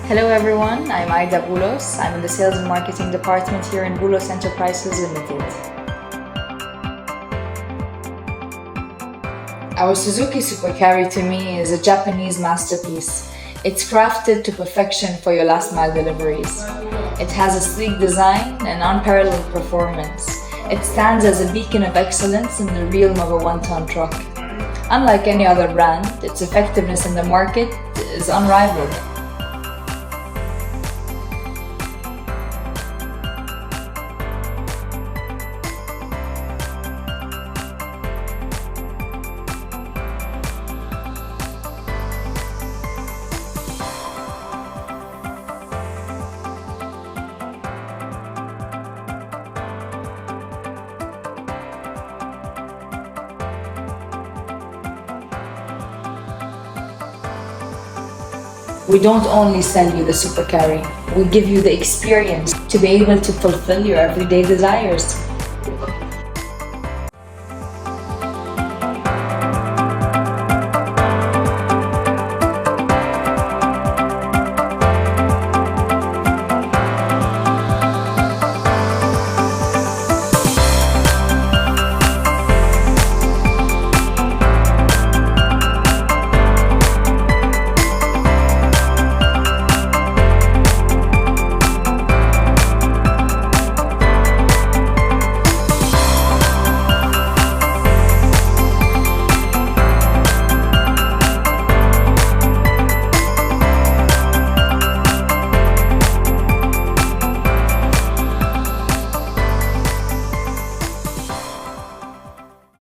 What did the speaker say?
Hello everyone, I'm Boulos. I'm in the sales and marketing department here in Boulos Enterprise Limited. Our Suzuki Super Carry to me is a Japanese masterpiece. It's crafted to perfection for your last mile deliveries. It has a sleek design and unparalleled performance. It stands as a beacon of excellence in the realm of a one-ton truck. Unlike any other brand, its effectiveness in the market is unrivaled. We don't only sell you the Super Carry, we give you the experience to be able to fulfill your everyday desires.